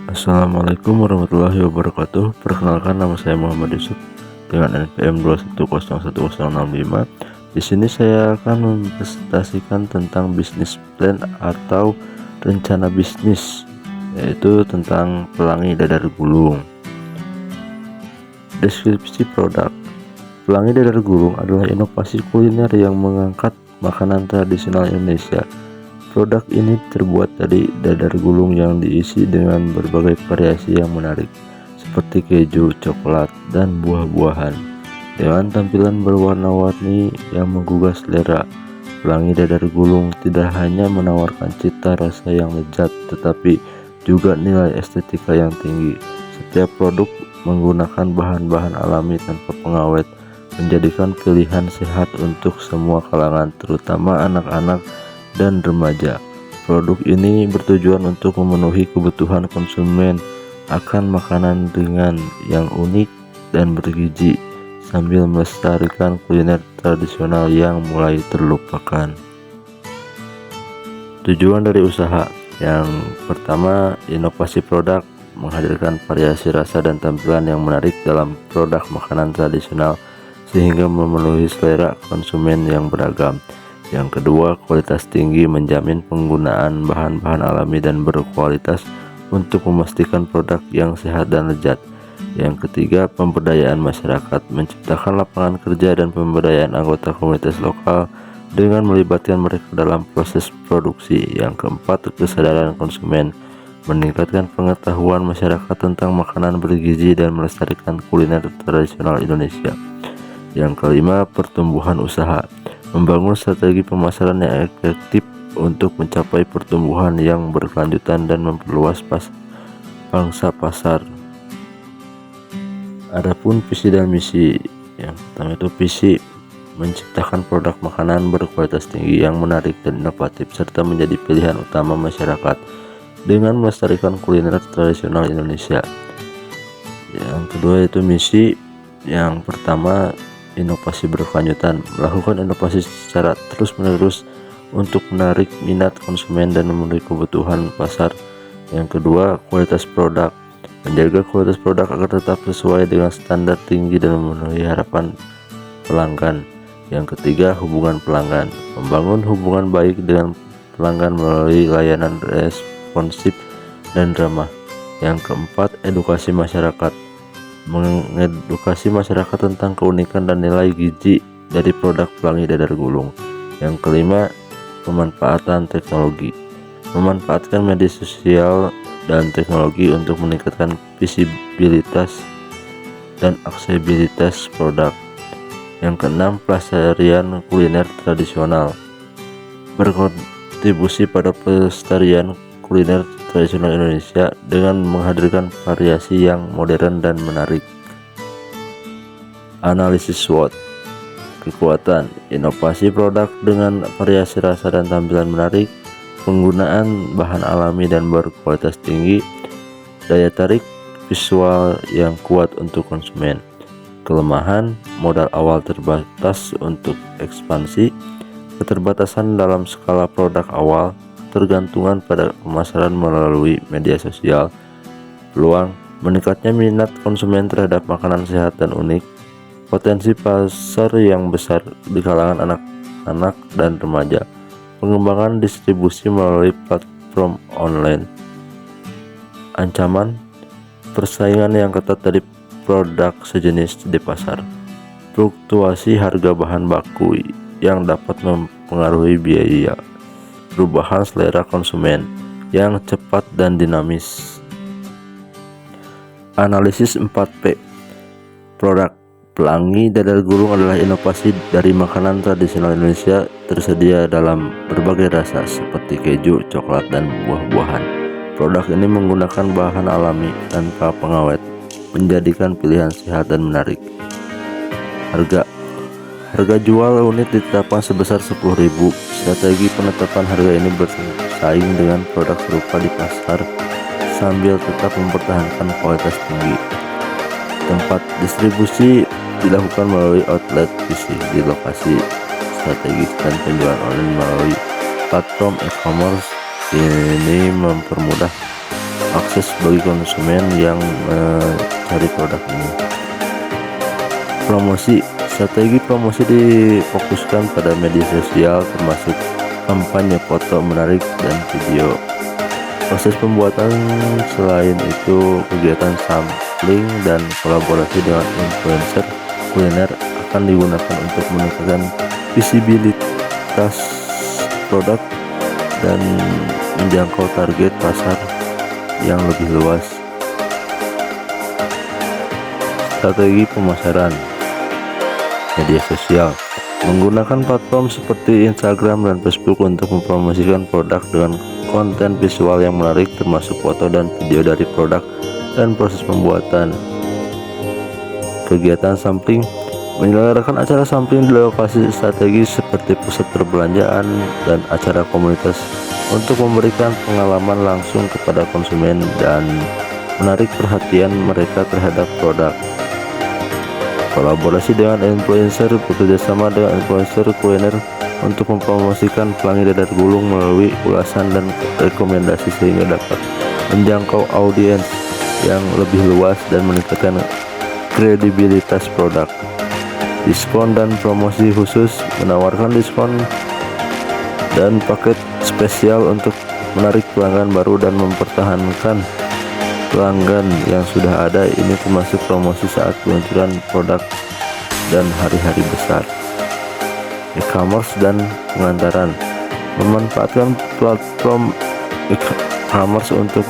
Assalamualaikum warahmatullahi wabarakatuh. Perkenalkan, nama saya Muhammad Yusuf dengan NPM 2101065. Di sini saya akan mempresentasikan tentang bisnis plan atau rencana bisnis, yaitu tentang pelangi dadar gulung. Deskripsi produk. Pelangi dadar gulung adalah inovasi kuliner yang mengangkat makanan tradisional Indonesia. Produk ini terbuat dari dadar gulung yang diisi dengan berbagai variasi yang menarik, seperti keju, coklat, dan buah-buahan. Dengan tampilan berwarna-warni yang menggugah selera, pelangi dadar gulung tidak hanya menawarkan cita rasa yang lezat, tetapi juga nilai estetika yang tinggi. Setiap produk menggunakan bahan-bahan alami tanpa pengawet, menjadikan pilihan sehat untuk semua kalangan, terutama anak-anak dan remaja. Produk ini bertujuan untuk memenuhi kebutuhan konsumen akan makanan ringan yang unik dan bergizi, sambil melestarikan kuliner tradisional yang mulai terlupakan. Tujuan dari usaha yang pertama, inovasi produk, menghadirkan variasi rasa dan tampilan yang menarik dalam produk makanan tradisional sehingga memenuhi selera konsumen yang beragam. Yang kedua, kualitas tinggi, menjamin penggunaan bahan-bahan alami dan berkualitas untuk memastikan produk yang sehat dan lezat. Yang ketiga, pemberdayaan masyarakat, menciptakan lapangan kerja dan pemberdayaan anggota komunitas lokal dengan melibatkan mereka dalam proses produksi. Yang keempat, kesadaran konsumen, meningkatkan pengetahuan masyarakat tentang makanan bergizi dan melestarikan kuliner tradisional Indonesia. Yang kelima, pertumbuhan usaha, membangun strategi pemasaran yang efektif untuk mencapai pertumbuhan yang berkelanjutan dan memperluas pangsa pasar. Adapun visi dan misi, yang pertama itu visi, menciptakan produk makanan berkualitas tinggi yang menarik dan inovatif serta menjadi pilihan utama masyarakat dengan melestarikan kuliner tradisional Indonesia. Yang kedua itu misi, yang pertama inovasi berkelanjutan, melakukan inovasi secara terus-menerus untuk menarik minat konsumen dan memenuhi kebutuhan pasar. Yang kedua, kualitas produk, menjaga kualitas produk agar tetap sesuai dengan standar tinggi dan memenuhi harapan pelanggan. Yang ketiga, hubungan pelanggan, membangun hubungan baik dengan pelanggan melalui layanan responsif dan ramah. Yang keempat, edukasi masyarakat, mengedukasi masyarakat tentang keunikan dan nilai gizi dari produk pelangi dadar gulung. Yang kelima, pemanfaatan teknologi, memanfaatkan media sosial dan teknologi untuk meningkatkan visibilitas dan aksesibilitas produk. Yang keenam, pelestarian kuliner tradisional, berkontribusi pada pelestarian kuliner tradisional Indonesia dengan menghadirkan variasi yang modern dan menarik. Analisis SWOT, kekuatan, inovasi produk dengan variasi rasa dan tampilan menarik, penggunaan bahan alami dan berkualitas tinggi, daya tarik visual yang kuat untuk konsumen. Kelemahan, modal awal terbatas untuk ekspansi, keterbatasan dalam skala produk awal, tergantungan pada pemasaran melalui media sosial. Peluang, meningkatnya minat konsumen terhadap makanan sehat dan unik, potensi pasar yang besar di kalangan anak-anak dan remaja, pengembangan distribusi melalui platform online. Ancaman, persaingan yang ketat dari produk sejenis di pasar, fluktuasi harga bahan baku yang dapat mempengaruhi biaya, perubahan selera konsumen yang cepat dan dinamis. Analisis 4P, produk pelangi dadar gulung adalah inovasi dari makanan tradisional Indonesia, tersedia dalam berbagai rasa seperti keju, coklat, dan buah-buahan. Produk ini menggunakan bahan alami tanpa pengawet, menjadikan pilihan sehat dan menarik. Harga jual unit ditetapkan sebesar 10.000. Strategi penetapan harga ini bersaing dengan produk serupa di pasar sambil tetap mempertahankan kualitas tinggi. Tempat distribusi dilakukan melalui outlet fisik di lokasi strategis dan penjualan online melalui platform e-commerce. Ini mempermudah akses bagi konsumen yang mencari produk ini. Promosi. Strategi promosi difokuskan pada media sosial termasuk kampanye foto menarik dan video. Proses pembuatan selain itu kegiatan sampling dan kolaborasi dengan influencer kuliner akan digunakan untuk meningkatkan visibilitas produk dan menjangkau target pasar yang lebih luas. Strategi pemasaran. Media sosial menggunakan platform seperti Instagram dan Facebook untuk mempromosikan produk dengan konten visual yang menarik termasuk foto dan video dari produk dan proses pembuatan. Kegiatan sampling menyelenggarakan acara sampling di lokasi strategis seperti pusat perbelanjaan dan acara komunitas untuk memberikan pengalaman langsung kepada konsumen dan menarik perhatian mereka terhadap produk. Kolaborasi dengan influencer. Bekerjasama dengan influencer kuliner untuk mempromosikan pelangi dadar gulung melalui ulasan dan rekomendasi sehingga dapat menjangkau audiens yang lebih luas dan meningkatkan kredibilitas produk. Diskon dan promosi khusus menawarkan diskon dan paket spesial untuk menarik pelanggan baru dan mempertahankan pelanggan yang sudah ada. Ini termasuk promosi saat peluncuran produk dan hari-hari besar. E-commerce dan pengantaran memanfaatkan platform e-commerce untuk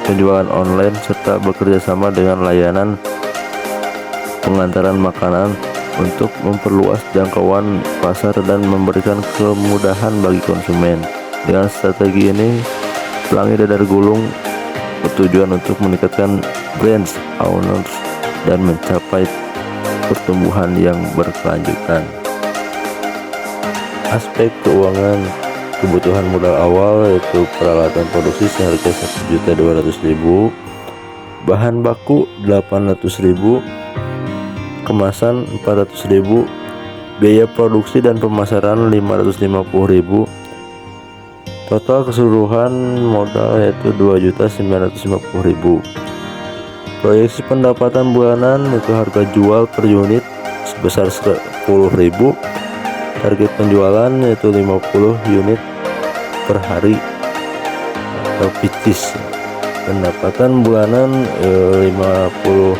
penjualan online serta bekerja sama dengan layanan pengantaran makanan untuk memperluas jangkauan pasar dan memberikan kemudahan bagi konsumen. Dengan strategi ini, pelangi dadar gulung bertujuan untuk meningkatkan brand awareness dan mencapai pertumbuhan yang berkelanjutan. Aspek keuangan. Kebutuhan modal awal yaitu peralatan produksi seharga Rp1.200.000, bahan baku Rp800.000, kemasan Rp400.000, biaya produksi dan pemasaran Rp550.000. Total keseluruhan modal yaitu Rp2.950.000. Proyeksi pendapatan bulanan itu harga jual per unit sebesar Rp10.000. Target penjualan yaitu 50 unit per hari atau picis. Pendapatan bulanan 50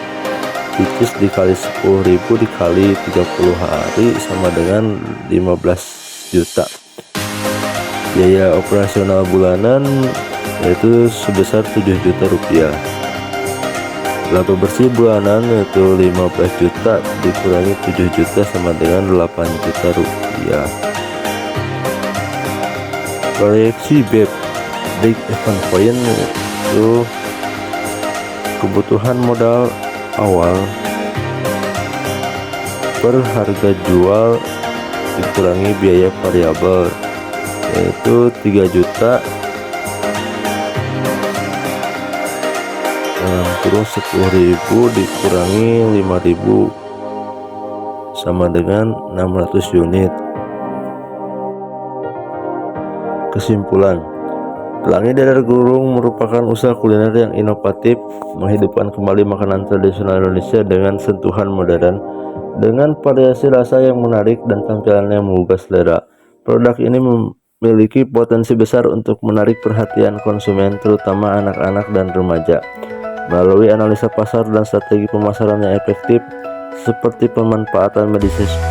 picis dikali 10.000 dikali 30 hari sama dengan 15 juta. Biaya operasional bulanan yaitu sebesar 7 juta rupiah. Laba bersih bulanan yaitu 15 juta dikurangi 7 juta sama dengan 8 juta rupiah. Proyeksi BEP break even point itu kebutuhan modal awal per harga jual dikurangi biaya variabel yaitu 3 juta kurang 10.000 dikurangi 5.000 sama dengan 600 unit. Kesimpulan, pelangi dadar gulung merupakan usaha kuliner yang inovatif, menghidupkan kembali makanan tradisional Indonesia dengan sentuhan modern, dengan variasi rasa yang menarik dan tampilan yang menggugah selera. Produk ini memiliki potensi besar untuk menarik perhatian konsumen, terutama anak-anak dan remaja. Melalui analisa pasar dan strategi pemasaran yang efektif, seperti pemanfaatan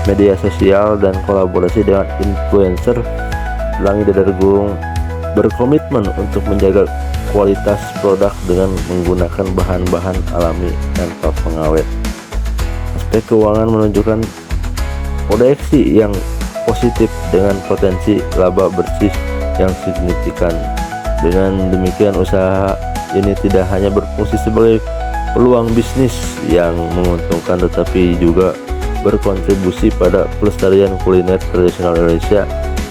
media sosial dan kolaborasi dengan influencer, pelangi dadar gulung berkomitmen untuk menjaga kualitas produk dengan menggunakan bahan-bahan alami tanpa pengawet. Aspek keuangan menunjukkan proyeksi yang positif dengan potensi laba bersih yang signifikan. Dengan demikian, usaha ini tidak hanya berfungsi sebagai peluang bisnis yang menguntungkan, tetapi juga berkontribusi pada pelestarian kuliner tradisional Indonesia.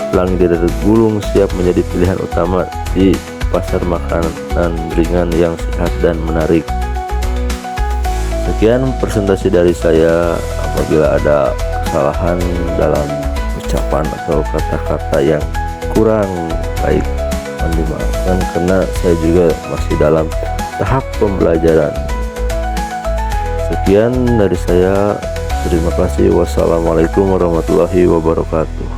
Pelangi dadar gulung siap menjadi pilihan utama di pasar makanan ringan yang sehat dan menarik. Sekian presentasi dari saya. Apabila ada kesalahan dalam ucapan atau kata-kata yang kurang baik, mohon dimaafkan karena saya juga masih dalam tahap pembelajaran. Sekian dari saya. Terima kasih. Wassalamualaikum warahmatullahi wabarakatuh.